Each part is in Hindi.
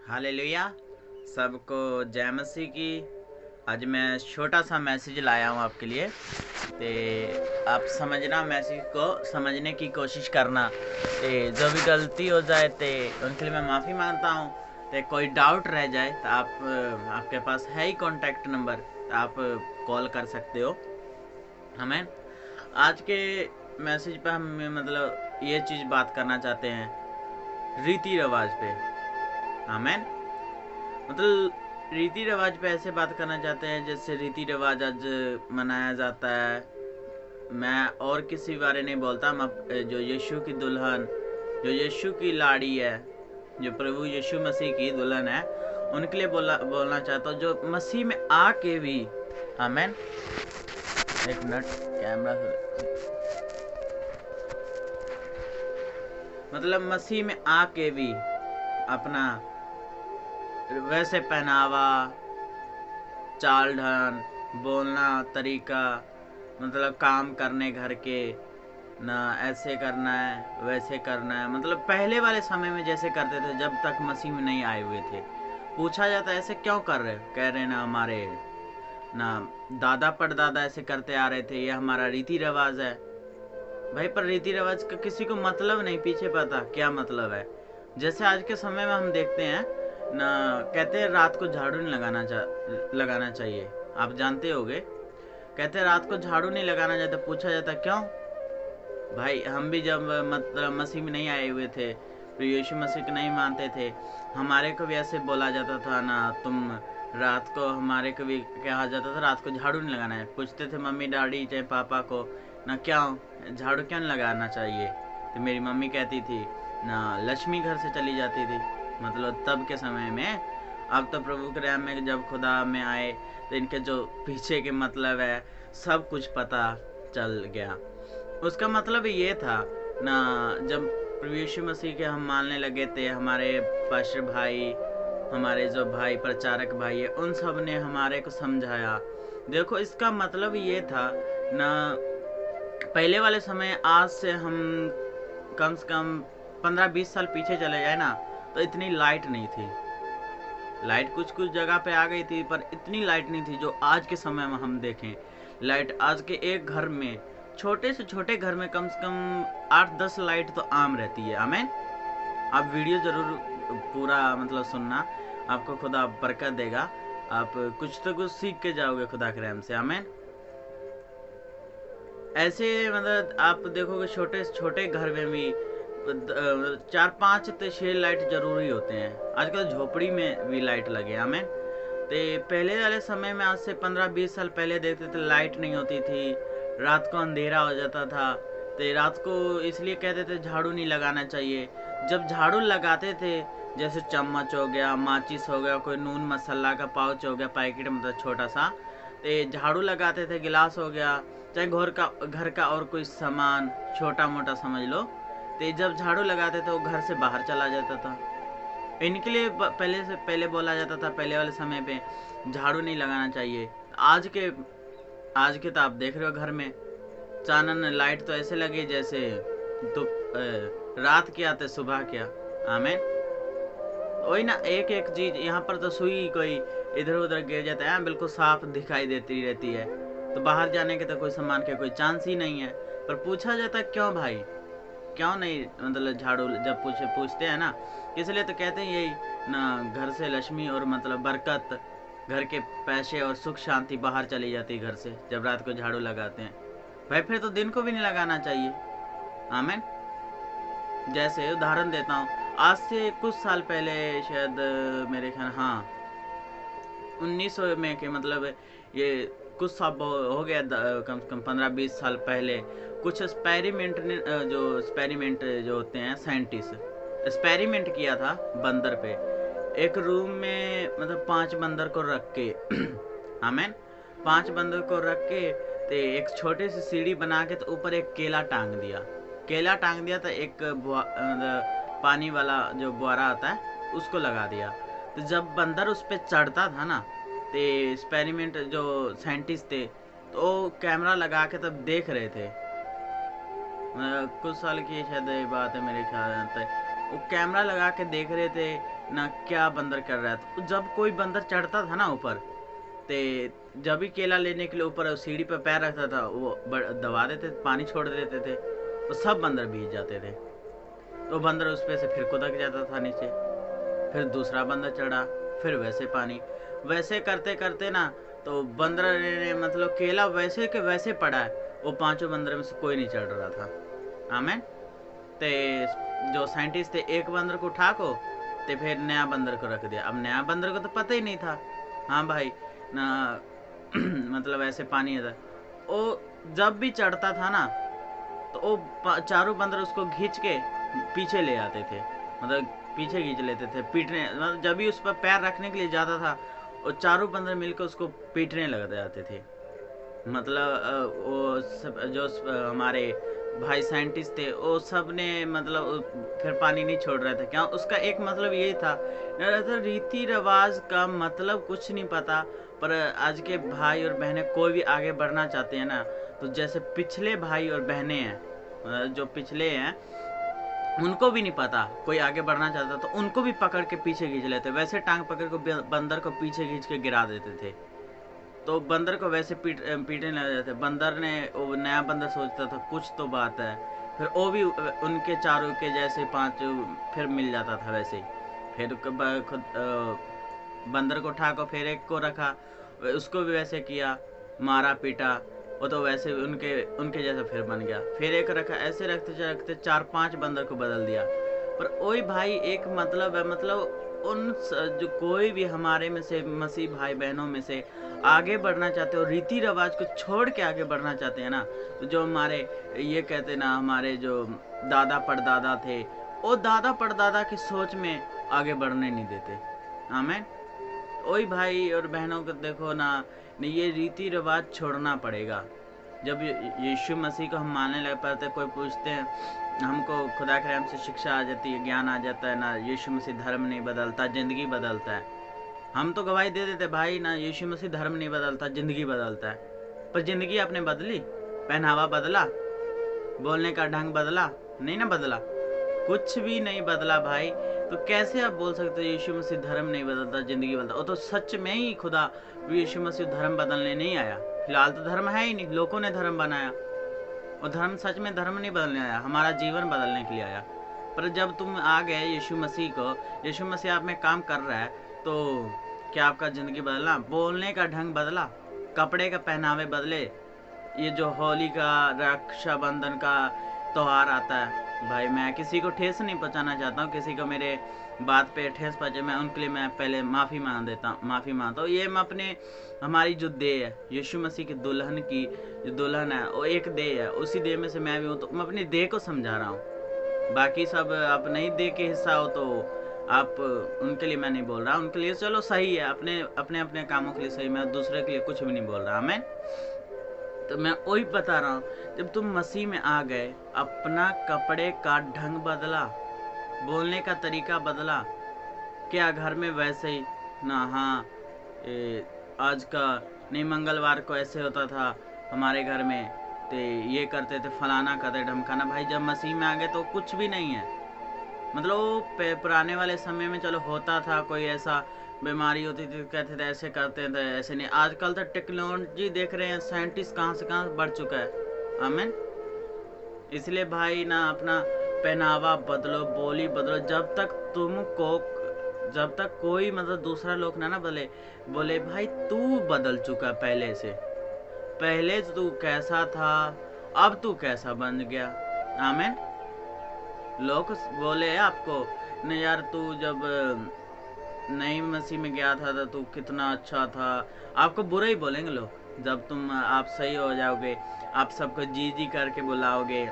हालेलुया। सबको जय मसीह की। आज मैं छोटा सा मैसेज लाया हूँ आपके लिए। ते आप समझना, मैसेज को समझने की कोशिश करना। ते जो भी गलती हो जाए ते उनके लिए मैं माफ़ी मांगता हूँ। ते कोई डाउट रह जाए तो आपके पास है ही कॉन्टैक्ट नंबर, तो आप कॉल कर सकते हो हमें। आज के मैसेज पे हम मतलब ये चीज़ बात करना चाहते हैं, रीति रिवाज पे। आमेन। मतलब रीति रिवाज पे ऐसे बात करना चाहते हैं जैसे रीति रिवाज आज मनाया जाता है। मैं और किसी बारे नहीं बोलता, मैं जो यीशु की दुल्हन, जो यीशु की लाड़ी है, जो प्रभु यीशु मसीह की दुल्हन है, उनके लिए बोलना चाहता हूँ, जो मसीह में आके भी, आमेन। एक मिनट, कैमरा मतलब मसीह में आके भी अपना वैसे पहनावा, चाल ढाल, बोलना तरीका, मतलब काम करने घर के ना, ऐसे करना है वैसे करना है, मतलब पहले वाले समय में जैसे करते थे जब तक मसीह में नहीं आए हुए थे। पूछा जाता है ऐसे क्यों कर रहे, कह रहे ना हमारे ना दादा परदादा ऐसे करते आ रहे थे, ये हमारा रीति रिवाज है। भाई पर रीति रिवाज का किसी को मतलब नहीं पीछे पता क्या मतलब है। जैसे आज के समय में हम देखते हैं ना, कहते हैं रात को झाड़ू नहीं लगाना चाहिए। आप जानते होगे, कहते हैं रात को झाड़ू नहीं लगाना चाहिए। तो पूछा जाता क्यों? भाई हम भी जब मतलब मसीह में नहीं आए हुए थे, तो यीशु मसीह को नहीं मानते थे, हमारे को भी ऐसे बोला जाता था ना, तुम रात को, हमारे को भी कहा जाता था रात को झाड़ू नहीं लगाना है। पूछते थे मम्मी डैडी चाहे पापा को ना, क्यों झाड़ू क्यों नहीं लगाना चाहिए? तो मेरी मम्मी कहती थी ना, लक्ष्मी घर से चली जाती थी। मतलब तब के समय में। अब तो प्रभु के रहम में जब खुदा में आए तो इनके जो पीछे के मतलब है सब कुछ पता चल गया। उसका मतलब ये था ना, जब प्रभु यीशु मसीह के हम मानने लगे थे, हमारे पास्टर भाई, हमारे जो भाई प्रचारक भाई है, उन सब ने हमारे को समझाया। देखो इसका मतलब ये था ना, पहले वाले समय आज से हम कम से कम 15-20 साल पीछे चले जाए ना, तो इतनी लाइट नहीं थी। लाइट कुछ कुछ जगह पे आ गई थी, पर इतनी लाइट नहीं थी जो आज के समय में हम देखें। लाइट आज के एक घर में, छोटे से छोटे घर में कम से कम 8-10 लाइट तो आम रहती है। आमेन। आप वीडियो जरूर पूरा मतलब सुनना, आपको खुदा बरकत देगा। आप कुछ तो कुछ सीख के जाओगे खुदा के रहम से। आमेन। ऐसे मतलब आप देखोगे छोटे छोटे घर में भी 4-5 तो 6 लाइट जरूरी होते हैं। आजकल झोपड़ी में भी लाइट लगे। हमें तो पहले वाले समय में, आज से 15-20 साल पहले देखते थे लाइट नहीं होती थी, रात को अंधेरा हो जाता था। तो रात को इसलिए कहते थे झाड़ू नहीं लगाना चाहिए। जब झाड़ू लगाते थे, जैसे चम्मच हो गया, माचिस हो गया, कोई नून मसाला का पाउच हो गया, पैकेट मतलब छोटा सा, तो झाड़ू लगाते थे, गिलास हो गया, चाहे घर का और कोई सामान छोटा मोटा समझ लो, तो जब झाड़ू लगाते थे वो घर से बाहर चला जाता था। इनके लिए पहले से पहले बोला जाता था, पहले वाले समय पे झाड़ू नहीं लगाना चाहिए। आज के तो आप देख रहे हो घर में चानन लाइट तो ऐसे लगी जैसे तो रात क्या तो सुबह क्या। आमेन। वही ना, एक एक चीज यहाँ पर तो सुई कोई इधर उधर गिर जाता है, बिल्कुल साफ दिखाई देती रहती है। तो बाहर जाने के तो कोई सामान के कोई चांस ही नहीं है। पर पूछा जाता है क्यों भाई, क्यों नहीं मतलब झाड़ू, जब पूछते हैं ना, इसलिए तो कहते हैं यही ना, घर से लक्ष्मी और मतलब बरकत, घर के पैसे और सुख शांति बाहर चली जाती है घर से जब रात को झाड़ू लगाते हैं। भाई फिर तो दिन को भी नहीं लगाना चाहिए। आमेन। जैसे उदाहरण देता हूँ, आज से कुछ साल पहले, शायद मेरे ख्याल, हाँ 1900 में के मतलब ये कुछ साल हो गया, कम से कम 15-20 साल पहले कुछ एक्सपेरिमेंट ने जो एक्सपेरिमेंट जो होते हैं, साइंटिस्ट एक्सपेरिमेंट किया था बंदर पे। एक रूम में मतलब 5 बंदर को रख के आमेन, 5 बंदर को रख के ते एक छोटी सी सीढ़ी बना के तो ऊपर एक केला टांग दिया, तो एक मतलब पानी वाला जो बुआरा आता है उसको लगा दिया। तो जब बंदर उस पर चढ़ता था ना, तो एक्सपेरिमेंट जो साइंटिस्ट थे तो कैमरा लगा के तब देख रहे थे। कुछ साल की शायद बात है मेरे ख्याल से, वो कैमरा लगा के देख रहे थे ना क्या बंदर कर रहा था। तो जब कोई बंदर चढ़ता था ना ऊपर, ते जब भी केला लेने के लिए ऊपर सीढ़ी पर पैर रखता था, वो दबा देते, पानी छोड़ देते थे, तो सब बंदर भीग जाते थे। तो बंदर उस पे से फिर कुदक जाता था नीचे, फिर दूसरा बंदर चढ़ा, फिर वैसे पानी, वैसे करते करते ना तो बंदर ने मतलब केला वैसे के वैसे पड़ा है। वो पांचों बंदर में से कोई नहीं चढ़ रहा था। आमेन। ते जो साइंटिस्ट थे एक बंदर को उठा को ते फिर नया बंदर को रख दिया। अब नया बंदर को तो पता ही नहीं था, हाँ भाई ना मतलब ऐसे पानी है। वो जब भी चढ़ता था ना तो वो चारों बंदर उसको खींच के पीछे ले आते थे, मतलब पीछे खींच लेते थे पीटने। मतलब जब भी उस पर पैर रखने के लिए जाता था, वो चारों बंदर मिलकर उसको पीटने लग जाते थे। मतलब वो सब जो हमारे भाई साइंटिस्ट थे वो सब ने मतलब फिर पानी नहीं छोड़ रहे थे। क्या उसका एक मतलब ये था, रीति रिवाज का मतलब कुछ नहीं पता, पर आज के भाई और बहनें कोई भी आगे बढ़ना चाहते हैं ना, तो जैसे पिछले भाई और बहनें हैं जो पिछले हैं उनको भी नहीं पता कोई आगे बढ़ना चाहता तो उनको भी पकड़ के पीछे खींच लेते, वैसे टांग पकड़ के बंदर को पीछे खींच के गिरा देते थे। तो बंदर को वैसे पीटने लग जाते। बंदर ने वो नया बंदर सोचता था कुछ तो बात है, फिर वो भी उनके चारों के जैसे पांच फिर मिल जाता था वैसे। फिर खुद बंदर को उठा को फिर एक को रखा, उसको भी वैसे किया, मारा पीटा, वो तो वैसे उनके उनके जैसा फिर बन गया। फिर एक रखा, ऐसे रखते रखते 4-5 बंदर को बदल दिया। पर वही भाई एक मतलब है, मतलब उन जो कोई भी हमारे में से मसीह भाई बहनों में से आगे बढ़ना चाहते हो, रीति रिवाज को छोड़ के आगे बढ़ना चाहते हैं ना, तो जो हमारे ये कहते ना हमारे जो दादा परदादा थे, वो दादा परदादा की सोच में आगे बढ़ने नहीं देते। आमेन। वही भाई और बहनों को देखो ना, ये रीति रिवाज छोड़ना पड़ेगा। जब यीशु मसीह को हम मानने लग पाते, कोई पूछते हैं हमको, खुदा के रहम से शिक्षा आ जाती है, ज्ञान आ जाता है ना, यीशु मसीह धर्म नहीं बदलता, जिंदगी बदलता है। हम तो गवाही दे देते भाई ना, यीशु मसीह धर्म नहीं बदलता, जिंदगी बदलता है। पर जिंदगी आपने बदली? पहनावा बदला? बोलने का ढंग बदला? नहीं ना बदला, कुछ भी नहीं बदला भाई। तो कैसे आप बोल सकते हो यीशु मसीह धर्म नहीं बदलता, जिंदगी बदलता? वो तो सच में ही खुदा यीशु मसीह धर्म बदलने नहीं आया। फिलहाल तो धर्म है ही नहीं, लोगों ने धर्म बनाया। और धर्म सच में धर्म नहीं बदलने आया, हमारा जीवन बदलने के लिए आया। पर जब तुम आ गए यीशु मसीह को, यीशु मसीह आप में काम कर रहा है, तो क्या आपका ज़िंदगी बदला? बोलने का ढंग बदला? कपड़े का पहनावे बदले? ये जो होली का, रक्षाबंधन का त्यौहार आता है, भाई मैं किसी को ठेस नहीं पहुंचाना चाहता हूँ, किसी को मेरे बात पे ठेस पहुंचे, मैं उनके लिए मैं पहले माफ़ी मांगता हूँ। ये मैं अपने हमारी जो देह है, यीशु मसीह की दुल्हन की जो दुल्हन है, वो एक देह है, उसी देह में से मैं भी हूँ, तो मैं अपनी देह को समझा रहा हूँ। बाकी सब आप नहीं देह के हिस्सा हो तो आप उनके लिए मैं नहीं बोल रहा, उनके लिए चलो सही है, अपने अपने अपने कामों के लिए सही, मैं दूसरे के लिए कुछ भी नहीं बोल रहा। मैं तो मैं वही बता रहा हूँ, जब तुम मसीह में आ गए, अपना कपड़े का ढंग बदला, बोलने का तरीका बदला। क्या घर में वैसे ही ना? हाँ आज का नहीं, मंगलवार को ऐसे होता था हमारे घर में, तो ये करते थे, फलाना करते, ढमकाना। भाई जब मसीह में आ गए तो कुछ भी नहीं है। मतलब वो पुराने वाले समय में चलो होता था, कोई ऐसा बीमारी होती थी कहते थे ऐसे करते थे, ऐसे नहीं। आजकल तो टेक्नोलॉजी देख रहे हैं, साइंटिस्ट कहाँ से कहाँ बढ़ चुका है। आमीन। इसलिए भाई ना अपना पहनावा बदलो, बोली बदलो। जब तक कोई मतलब दूसरा लोग ना बदले, बोले भाई तू बदल चुका पहले से, पहले तू कैसा था अब तू कैसा बन गया। आमीन। लोग बोले आपको नहीं यार, तू जब नई मसीह में गया था तो तू कितना अच्छा था, आपको बुरा ही बोलेंगे लोग। जब तुम आप सही हो जाओगे, आप सबको जी जी करके बुलाओगे,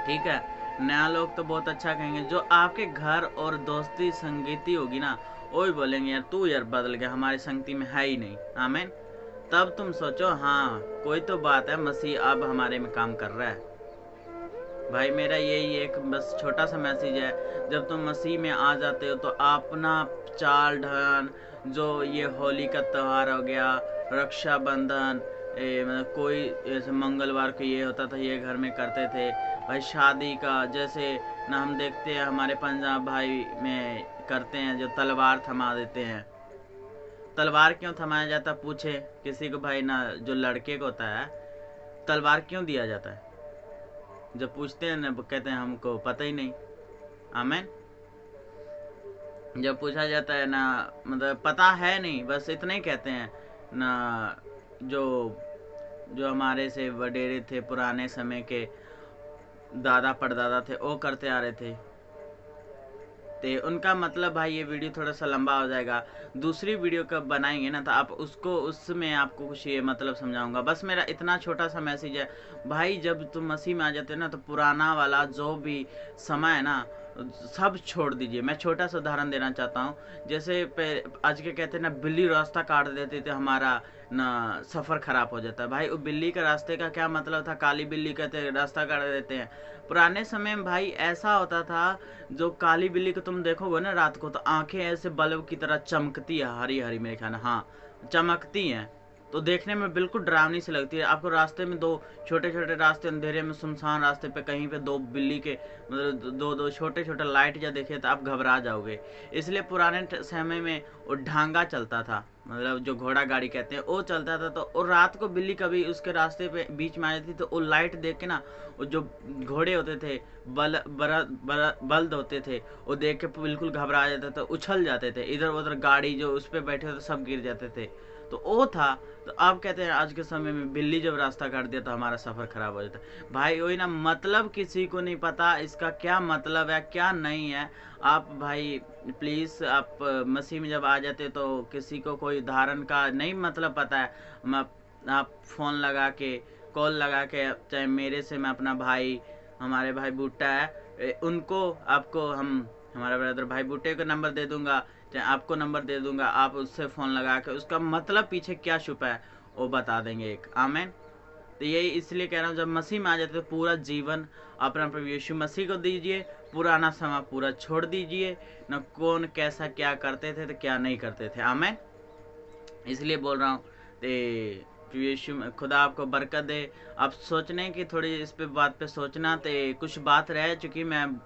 ठीक है, नया लोग तो बहुत अच्छा कहेंगे। जो आपके घर और दोस्ती संगीति होगी ना, वो भी बोलेंगे यार तू यार बदल गया, हमारी संगति में है ही नहीं। आमीन। तब तुम सोचो हाँ कोई तो बात है, मसीह अब हमारे में काम कर रहा है। भाई मेरा यही एक बस छोटा सा मैसेज है, जब तुम मसीह में आ जाते हो तो अपना चाल ढाल, जो ये होली का त्यौहार हो गया, रक्षाबंधन, मतलब कोई ऐसे मंगलवार को ये होता था, ये घर में करते थे, भाई शादी का, जैसे ना हम देखते हैं हमारे पंजाब भाई में करते हैं जो तलवार थमा देते हैं। तलवार क्यों थमाया जाता, पूछे किसी को भाई ना, जो लड़के को होता है तलवार क्यों दिया जाता है, जब पूछते हैं ना कहते हैं हमको पता ही नहीं। आमेन। जब पूछा जाता है ना, मतलब पता है नहीं, बस इतना ही कहते हैं ना। जो जो हमारे से वडेरे थे, पुराने समय के दादा परदादा थे, वो करते आ रहे थे। तो उनका मतलब भाई ये वीडियो थोड़ा सा लंबा हो जाएगा, दूसरी वीडियो कब बनाएंगे ना तो आप उसको, उसमें आपको कुछ ये मतलब समझाऊंगा। बस मेरा इतना छोटा सा मैसेज है भाई, जब तुम मसीह में आ जाते हो ना तो पुराना वाला जो भी समय है ना सब छोड़ दीजिए। मैं छोटा सा उदाहरण देना चाहता हूँ। जैसे आज के कहते हैं ना, बिल्ली रास्ता काट देती थी, हमारा ना सफ़र खराब हो जाता है। भाई वो बिल्ली के रास्ते का क्या मतलब था, काली बिल्ली कहते रास्ता काट देते हैं। पुराने समय में भाई ऐसा होता था, जो काली बिल्ली को तुम देखोगे ना रात को तो आंखें ऐसे बल्ब की तरह चमकती है, हरी हरी, मेरे ख्याल, हाँ चमकती हैं, तो देखने में बिल्कुल डरावनी सी लगती है। आपको रास्ते में दो छोटे छोटे रास्ते, अंधेरे में सुनसान रास्ते पे कहीं पे दो बिल्ली के मतलब दो दो छोटे छोटे लाइट या देखे तो आप घबरा जाओगे। इसलिए पुराने समय में वो ढांगा चलता था, मतलब जो घोड़ा गाड़ी कहते हैं वो चलता था। तो और रात को बिल्ली कभी उसके रास्ते पे बीच में आ जाती तो वो लाइट देख के ना, वो जो घोड़े होते थे, बल्द होते थे, वो देख के बिल्कुल घबरा जाते थे, उछल जाते थे, इधर उधर गाड़ी जो उस पर बैठे थे सब गिर जाते थे। तो वो था। तो आप कहते हैं आज के समय में बिल्ली जब रास्ता काट दिया तो हमारा सफ़र खराब हो जाता है। भाई वही ना, मतलब किसी को नहीं पता इसका क्या मतलब है क्या नहीं है। आप भाई प्लीज़, आप मसीह में जब आ जाते तो किसी को कोई उदाहरण का नहीं मतलब पता है, आप फ़ोन लगा के, कॉल लगा के, चाहे मेरे से, मैं अपना भाई, हमारे भाई बूटा है उनको, आपको हम हमारा ब्रदर भाई बूटे का नंबर दे दूंगा, चाहे आपको नंबर दे दूंगा, आप उससे फ़ोन लगा के उसका मतलब पीछे क्या छुपा है वो बता देंगे एक। आमेन। तो यही इसलिए कह रहा हूँ, जब मसीह में आ जाते तो पूरा जीवन अपना प्रभु यीशु मसीह को दीजिए, पुराना समय पूरा छोड़ दीजिए। न कौन कैसा क्या करते थे तो क्या नहीं करते थे। आमेन। इसलिए बोल रहा हूँ, तो यीशु खुदा आपको बरकत दे। आप सोचने की थोड़ी इस पे बात पे सोचना, तो कुछ बात रह चुकी, मैं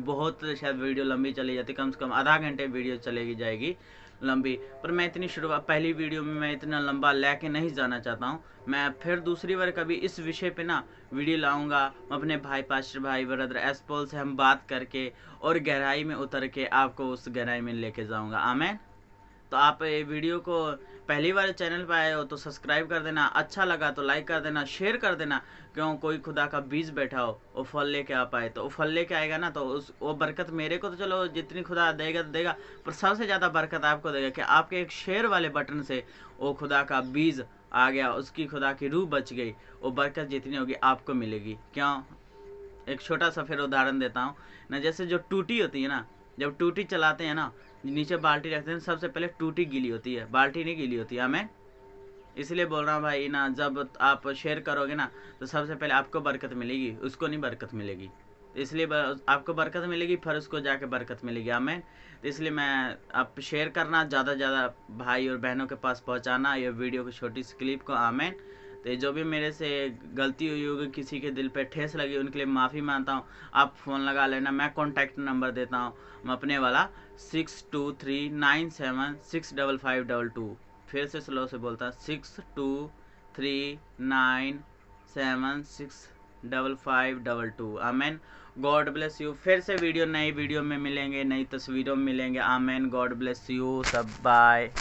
बहुत शायद वीडियो लंबी चली जाती, कम से कम आधा घंटे वीडियो चलेगी जाएगी लंबी, पर मैं इतनी शुरुआत पहली वीडियो में मैं इतना लंबा लेके नहीं जाना चाहता हूँ। मैं फिर दूसरी बार कभी इस विषय पे ना वीडियो लाऊंगा, अपने भाई पास्टर भाई ब्रदर एसपोल से हम बात करके और गहराई में उतर के आपको उस गहराई में लेके जाऊँगा। आमेन। तो आप ये वीडियो को पहली बार चैनल पर आए हो तो सब्सक्राइब कर देना, अच्छा लगा तो लाइक कर देना, शेयर कर देना। क्यों, कोई खुदा का बीज बैठा हो वो फल लेके आ पाए, तो वो फल लेके आएगा ना, तो उस वो बरकत मेरे को तो चलो जितनी खुदा देगा तो देगा, पर सबसे ज़्यादा बरकत आपको देगा कि आपके एक शेयर वाले बटन से वो खुदा का बीज आ गया, उसकी खुदा की रूह बच गई, वो बरकत जितनी होगी आपको मिलेगी। क्यों, एक छोटा सा फिर उदाहरण देता हूँ ना, जैसे जो टूटी होती है ना, जब टूटी चलाते हैं ना, नीचे बाल्टी रखते हैं, सबसे पहले टूटी गीली होती है, बाल्टी नहीं गीली होती है। हमें इसलिए बोल रहा हूँ भाई ना, जब आप शेयर करोगे ना तो सबसे पहले आपको बरकत मिलेगी, उसको नहीं बरकत मिलेगी। तो इसलिए आपको बरकत मिलेगी, फिर उसको जाके बरकत मिलेगी। हमें तो इसलिए मैं, आप शेयर करना ज़्यादा से ज़्यादा भाई और बहनों के पास पहुँचाना ये वीडियो की छोटी सी क्लिप को। आमेन। तो जो भी मेरे से गलती हुई होगी, किसी के दिल पे ठेस लगी, उनके लिए माफ़ी मांगता हूँ। आप फ़ोन लगा लेना, मैं कॉन्टैक्ट नंबर देता हूँ, मैं अपने वाला 6239765522। फिर से स्लो से बोलता, 6239765522। आमेन। God bless you. फिर से नई वीडियो में मिलेंगे, नई तस्वीरों में मिलेंगे। आमेन। गॉड ब्लेस यू सब। बाय।